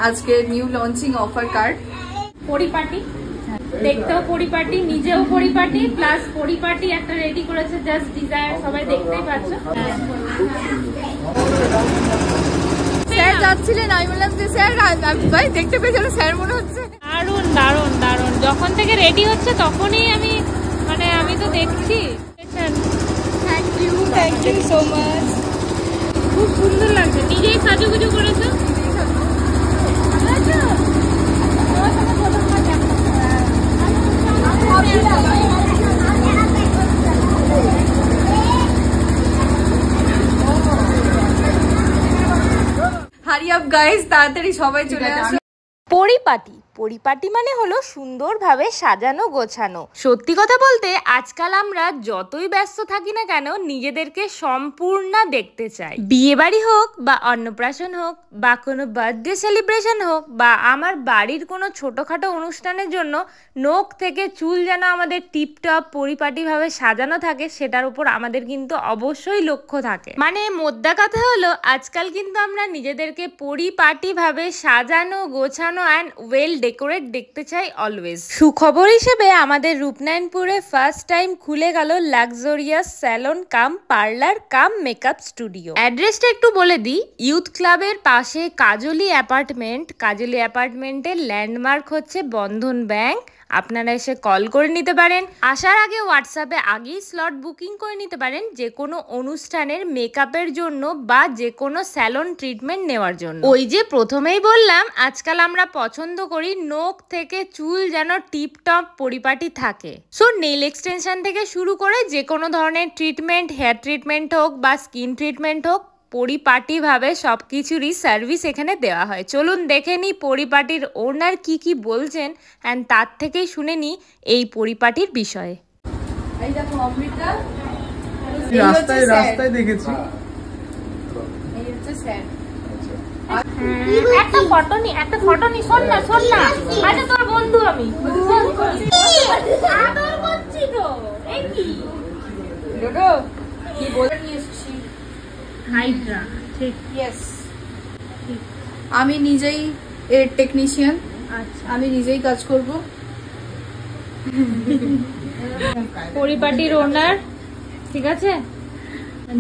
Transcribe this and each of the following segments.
আজকে new launching offer card. পরিপাটি, দেখতেও পরিপাটি, নিজেও পরিপাটি, প্লাস পরিপাটি একটা রেডি করেছে জাস্ট ডিজায়ার, সবাই দেখতেই পাচ্ছ। স্যার যাচ্ছিলেন, আমি বললাম যে স্যার ভাই দেখতে পেয়ে গেল, স্যার মনে হচ্ছে। দারুণ দারুণ দারুণ, যখন থেকে রেডি হচ্ছে তখনই আমি তো দেখছি। Thank you so much. খুব সুন্দর লাগছে। নিজেই সাজুগুজু করেছো? হারি আপ গাইস, তাড়াতাড়ি সবাই চলে আসো। পরিপাটি মানে হলো সুন্দরভাবে সাজানো গোছানো। সত্যি কথা বলতে আজকাল আমরা যতই ব্যস্ত থাকি না কেন নিজেদেরকে সম্পূর্ণ দেখতে চাই। বিয়ে বাড়ি হোক বা অন্নপ্রাশন হোক বা কোনো বার্থডে সেলিব্রেশন হোক বা আমার বাড়ির কোনো ছোটখাটো অনুষ্ঠানের জন্য নখ থেকে চুল যেন আমাদের টিপটপ পরিপাটিভাবে সাজানো থাকে, সেটার উপর আমাদের কিন্তু অবশ্যই লক্ষ্য থাকে। মানে মোদ্দা কথা হলো আজকাল কিন্তু আমরা নিজেদেরকে পরিপাটিভাবে সাজানো গোছানো অ্যান্ড ওয়েল ডেকোরেট দেখতে চাই অলওয়েজ। সুখবর হিসেবে আমাদের রূপনারায়ণপুরে ফার্স্ট টাইম খুলে গেল লাক্সারিয়াস স্যালন কাম পার্লার কাম মেকআপ স্টুডিও। অ্যাড্রেসটা একটু বলে দিই, ইউথ ক্লাবের পাশে কাজলি অ্যাপার্টমেন্টের ল্যান্ডমার্ক হচ্ছে বন্ধন ব্যাংক। আপনারা এসে কল করে নিতে পারেন, আসার আগে হোয়াটসঅ্যাপে আগেই স্লট বুকিং করে নিতে পারেন যে কোনো অনুষ্ঠানের মেকআপের জন্য বা যে কোনো স্যালন ট্রিটমেন্ট নেওয়ার জন্য। ওই যে প্রথমেই বললাম আজকাল আমরা পছন্দ করি নখ থেকে চুল যেন টিপটপ পরিপাটি থাকে। সো নেল এক্সটেনশন থেকে শুরু করে যে কোনো ধরনের ট্রিটমেন্ট, হেয়ার ট্রিটমেন্ট হোক বা স্কিন ট্রিটমেন্ট হোক, পরিপাটিভাবে সবকিছুরই সার্ভিস এখানে দেওয়া হয়। চলুন দেখে নিই পরিপাটির ওনার কি বলছেন অ্যান্ড তার থেকেই শুনে নিই এই পরিপাটির বিষয়ে। এই দেখো অমৃতা, রাস্তায় দেখেছি। এই হচ্ছে স্যার। একটা ফটো নি, শোন না আচ্ছা তোর বন্ধু আমি আদর করছি তো। এই কি ডোডো কি বলে নিয়ে এসেছি? হাইড্রা, ঠিক। ইয়েস, আমি নিজেই এর টেকনিশিয়ান। আচ্ছা, আমি নিজেই কাজ করব। পরিপাটির ওনার, ঠিক আছে?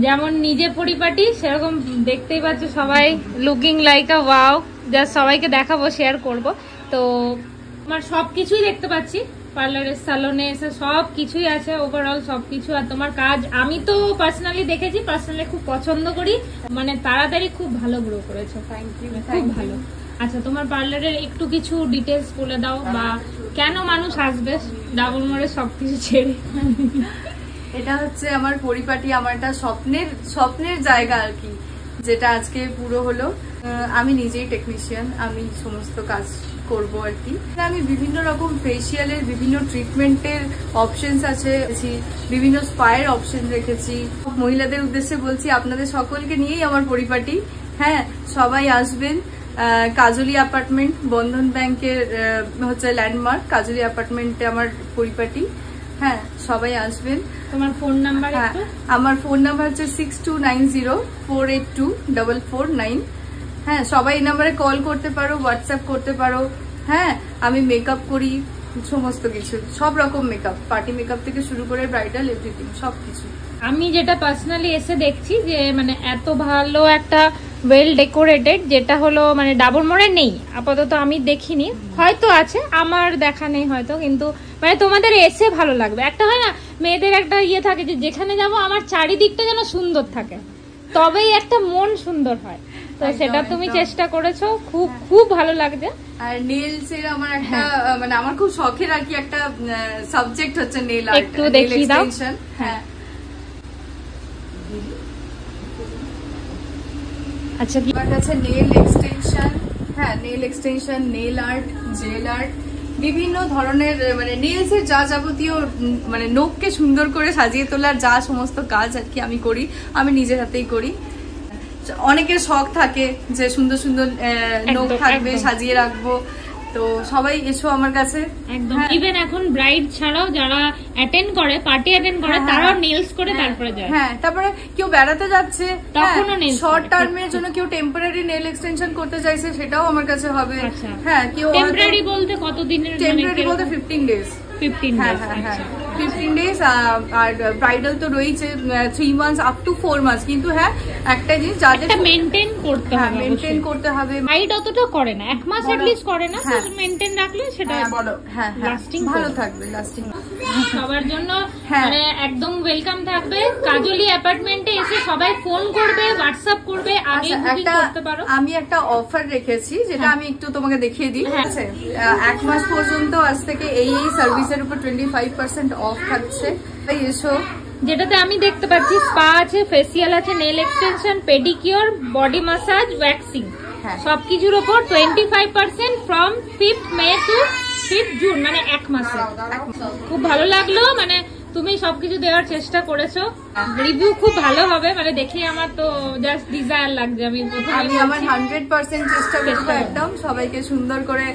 যেমন নিজে পরিপাটি সেরকম দেখতেই পাচ্ছ সবাই লুকিং লাইক আ ওয়াও। জাস্ট সবাইকে দেখাবো, শেয়ার করব। তো তোমার সবকিছুই দেখতে পাচ্ছি পার্লারের স্যালনে এসে, সব কিছুই আছে ওভারঅল সবকিছু। আর তোমার কাজ আমি তো পার্সোনালি দেখেছি, পার্সোনালি খুব পছন্দ করি, মানে তাড়াতাড়ি খুব ভালো গ্রো করেছো। থ্যাংক ইউ, খুব ভালো। আচ্ছা, তোমার পার্লারের একটু কিছু ডিটেলস বলে দাও, বা কেন মানুষ আসবে ডাবল মোড়ে সবকিছু ছেড়ে? এটা হচ্ছে আমার পরিপাটি, আমার একটা স্বপ্নের জায়গা আর কি, যেটা আজকে পুরো হলো। আমি নিজেই টেকনিশিয়ান, আমি সমস্ত কাজ করব আর কি। আমি বিভিন্ন রকম ফেসিয়ালের বিভিন্ন ট্রিটমেন্টের অপশনস আছে, বিভিন্ন স্পায়ের অপশন রেখেছি। মহিলাদের উদ্দেশ্যে বলছি, আপনাদের সকলকে নিয়েই আমার পরিপাটি। হ্যাঁ, সবাই আসবেন। কাজলি অ্যাপার্টমেন্ট, বন্ধন ব্যাংকের হচ্ছে ল্যান্ডমার্ক, কাজলি অ্যাপার্টমেন্টে আমার পরিপাটি। হ্যাঁ, সবাই আসবেন। তোমার ফোন নাম্বার? আমার ফোন নাম্বার হচ্ছে 6290482449। হ্যাঁ, সবাই এই নাম্বারে কল করতে পারো, হোয়াটসঅ্যাপ করতে পারো। হ্যাঁ, আমি মেকআপ করি, সমস্ত কিছু, সব রকম মেকআপ, পার্টি মেকআপ থেকে শুরু করে ব্রাইডাল এভরিথিং সবকিছু। আমি যেটা পার্সোনালি এসে দেখছি যে মানে এত ভালো একটা ওয়েল ডেকোরেটেড, যেটা হলো মানে ডাবল মোড়ে নেই আপাতত, আমি দেখিনি, হয়তো আছে, আমার দেখা নেই হয়তো, কিন্তু মানে তোমাদের এসে ভালো লাগবে। একটা হয় না মেয়েদের একটা ইয়ে থাকে যে যেখানে যাব আমার চারিদিকটা যেন সুন্দর থাকে, তবেই একটা মন সুন্দর হয়। তো সেটা তুমি চেষ্টা করেছো, খুব ভালো লাগছে। আর নেলস এর আমার একটা মানে আমার খুব শখের আর কি একটা সাবজেক্ট হচ্ছে নেল আর্ট। একটু দেখিয়ে দাও। হ্যাঁ, আচ্ছা, কি আমার কাছে নেল এক্সটেনশন, হ্যাঁ nail extension, nail art, gel art, বিভিন্ন ধরনের মানে নেলস এর যা যাবতীয় মানে নখকে সুন্দর করে সাজিয়ে তোলার যা সমস্ত কাজ আর কি আমি করি, আমি নিজের হাতেই করি। অনেকের শখ থাকে যে সুন্দর সুন্দর নখ থাকবে, সাজিয়ে রাখবো, তো সবাই এসো আমার কাছে। একদম ইভেন এখন ব্রাইড ছাড়াও যারা অ্যাটেন্ড করে, পার্টি অ্যাটেন্ড করে, তারাও নেলস করে তারপরে যায়। হ্যাঁ, তারপরে কেউ বেড়াতে যাচ্ছে, তখনও নেলস, শর্ট টার্মের জন্য কেউ টেম্পোরারি নেল এক্সটেনশন করতে চাইছে, সেটাও আমার কাছে হবে। হ্যাঁ, কেউ টেম্পোরারি বলতে কতদিনের? টেম্পোরারি বলতে 15 ডেজ। 15 হ্যাঁ, 15 ডেজ। আর ব্রাইডাল তো রয়েছে 3 মান্থস আপ টু 4 মান্থস। কিন্তু হ্যাঁ, একটা জিনিস যাদের মেইনটেইন করতে হবে, মেইনটেইন করতে হবে। ব্রাইড অতটা করে না, 1 মাস এট লিস্ট করে না, তো মেইনটেইন রাখলে সেটা বলো। হ্যাঁ, লাস্টিং ভালো থাকবে, লাস্টিং সবার জন্য মানে একদম ওয়েলকাম থাকবে। কাজলি অ্যাপার্টমেন্টে এসে সবাই ফোন করবে, হোয়াটসঅ্যাপ করবে, আগে বুকিং করতে পারো। আমি একটা অফার রেখেছি, যেটা আমি একটু তোমাকে দেখিয়ে দিই। ঠিক আছে, 1 মাস পর্যন্ত আজ থেকে এই সার্ভিসের উপর 25% অফ থাকছে। তাই এসো। যেটাতে আমি দেখতে পাচ্ছি স্পা আছে, ফেসিয়াল আছে, nail extension, pedicure, body massage, waxing, সবকিছুর উপর 25% from 5th May two 5th June, মানে 1 মাসে। খুব ভালো লাগলো, মানে তুমি সবকিছু দেওয়ার চেষ্টা করেছো। রিভিউ খুব ভালো হবে, মানে দেখে আমার তো জাস্ট ডিজায়ার লাগছে। আমি আমার 100% চেষ্টা করবো একদম সবাইকে সুন্দর করে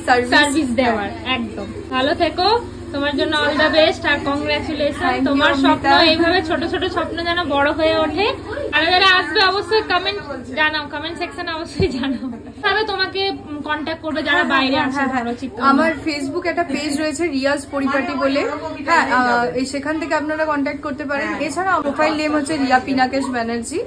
সার্ভিস দেওয়ার। একদম ভালো থেকো, তোমার জন্য অল দ্য বেস্ট আর কংগ্রাচুলেশন। তোমার স্বপ্ন এইভাবে ছোট ছোট স্বপ্ন যেন বড় হয়ে ওঠে। আর যারা আসবে অবশ্যই কমেন্ট জানাও, কমেন্ট সেকশনে অবশ্যই জানাও, তবে তোমাকে কন্ট্যাক্ট করবে যারা বাইরে আছে। আমার ফেসবুক একটা পেজ রয়েছে রিয়াজ পরিপাটি বলে, হ্যাঁ সেখান থেকে আপনারা কন্ট্যাক্ট করতে পারেন। এছাড়া প্রোফাইল নেম হচ্ছে রিয়া পিনাকেশ ব্যানার্জি।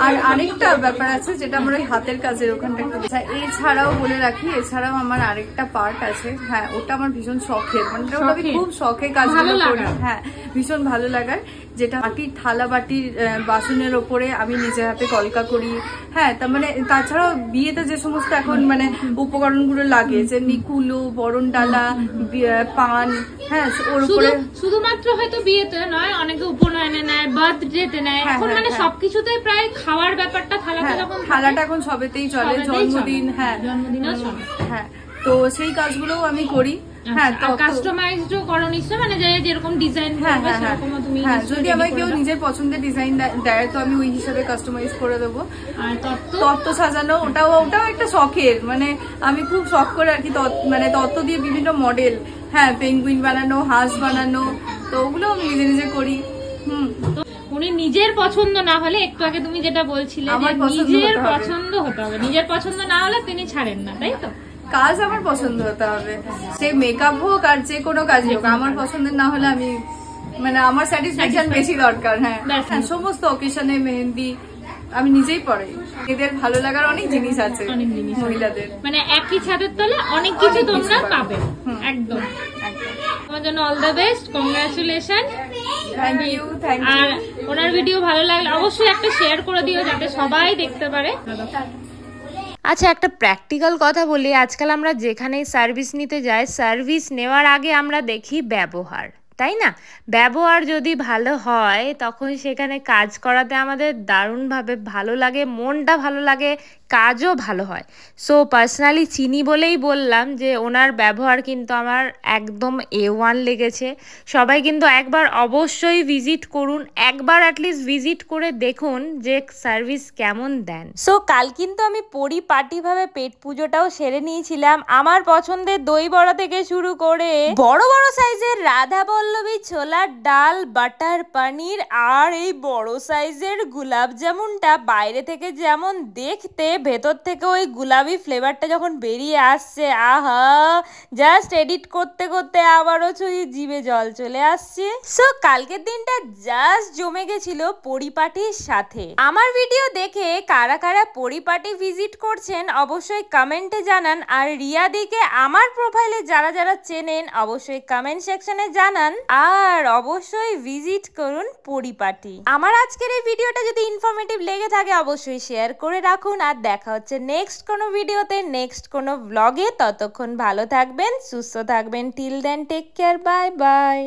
আর আরেকটা ব্যাপার আছে যেটা আমরা হাতের কাজের ওখানটা একটু, এছাড়াও বলে রাখি, এছাড়াও আমার আরেকটা পার্ট আছে। হ্যাঁ, ওটা আমার ভীষণ শখের, মানে ওটা আমি খুব শখে কাজগুলো করি। হ্যাঁ, ভীষণ ভালো লাগার, যেটা মাটির থালা বাটির বাসনের ওপরে আমি নিজের হাতে কলকা করি। হ্যাঁ, তার মানে তাছাড়াও বিয়েতে যে সমস্ত এখন মানে উপকরণগুলো লাগে, যেমনি কুলো, বরণ ডালা, পান, হ্যাঁ ওর উপরে শুধুমাত্র হয়তো বিয়েতে নয়, অনেকে উপনয়নে নেয়, বার্থডেতে নেয়, এখন মানে সবকিছুতেই প্রায় খাওয়ার ব্যাপারটা, থালাটা এখন সবেতেই চলে, জন্মদিন, হ্যাঁ জন্মদিনও চলে। হ্যাঁ, তো সেই কাজগুলোও আমি করি। হ্যাঁ, কাস্টমাইজডও করো নিশ্চয়, মানে যেরকম ডিজাইন করবে সেরকম তুমি। হ্যাঁ, যদি আমাকে কেউ নিজের পছন্দের ডিজাইন দেয় তো আমি ওই হিসাবে কাস্টমাইজ করে দেবো। আর তত্ত্ব সাজানো, ওটাও একটা শখের, মানে আমি খুব শখ করে আর কি, মানে তত্ত্ব দিয়ে বিভিন্ন মডেল, হ্যাঁ পেঙ্গুইন বানানো, হাঁস বানানো, তো ওগুলো আমি নিজে নিজে করি। উনি নিজের পছন্দ না হলে, একটু আগে তুমি যেটা বলছিলে নিজের পছন্দ হতে হবে, নিজের পছন্দ না হলে তিনি ছাড়েন না, তাই তো? কাজ আমার পছন্দ হতে হবে, সে মেকআপ হোক আর যে কোনো কাজই হোক, আমার পছন্দের না হলে আমি, মানে আমার স্যাটিসফ্যাকশন বেশি দরকার। হ্যাঁ, সমস্ত অকেশনে মেহেন্দি আমি নিজেই পড়াই। এদের ভালো লাগার অনেক জিনিস আছে মহিলাদের, মানে একই ছাদের তলে অনেক কিছু তোমরা পাবে। একদম, তোমার জন্য all the best, congratulation. Thank you. আর ওনার ভিডিও ভালো লাগলে অবশ্যই একটা শেয়ার করে দিও, যাতে সবাই দেখতে পারে। আচ্ছা, একটা প্র্যাকটিক্যাল কথা বলি, আজকাল আমরা যেখানেই সার্ভিস নিতে যাই, সার্ভিস নেওয়ার আগে আমরা দেখি ব্যবহার, তাই না? ব্যবহার যদি ভালো হয় তখন সেখানে কাজ করাতে আমাদের দারুণভাবে ভালো লাগে, মনটা ভালো লাগে, কাজও ভালো হয়। সো পার্সোনালি চিনি বলেই বললাম যে ওনার ব্যবহার কিন্তু আমার একদম A1 লেগেছে। সবাই কিন্তু একবার অবশ্যই ভিজিট করুন, একবার অ্যাটলিস্ট ভিজিট করে দেখুন যে সার্ভিস কেমন দেন। সো কাল কিন্তু আমি পরিপাটিভাবে পেট পুজোটাও সেরে নিয়েছিলাম। আমার পছন্দের দই বড়া থেকে শুরু করে বড় বড় সাইজের রাধা পল্লবী ছোলার ডাল, বাটার পনির, আর এই বড় সাইজের গোলাপ জামুনটা বাইরে থেকে যেমন দেখতে, ভেতর থেকে ওই গোলাপি ফ্লেভারটা যখন বেরিয়ে আসছে, আহা, জাস্ট এডিট করতে করতে আবারও জিভে জল চলে আসছে। সো কালকের দিনটা জাস্ট জমে গেছিল পরিপাটির সাথে। আমার ভিডিও দেখে কারা কারা পরিপাটি ভিজিট করছেন অবশ্যই কমেন্টে জানান, আর রিয়াদিকে আমার প্রোফাইলে যারা যারা চেনেন অবশ্যই কমেন্ট সেকশনে জানান, আর অবশ্যই ভিজিট করুন পরিপাটি। আমার আজকের এই ভিডিওটা যদি ইনফরমেটিভ লেগে থাকে অবশ্যই শেয়ার করে রাখুন, আর দেখা হচ্ছে নেক্সট কোনো ভিডিওতে, নেক্সট কোনো ব্লগে। ততক্ষণ ভালো থাকবেন, সুস্থ থাকবেন। Till then take care, bye by.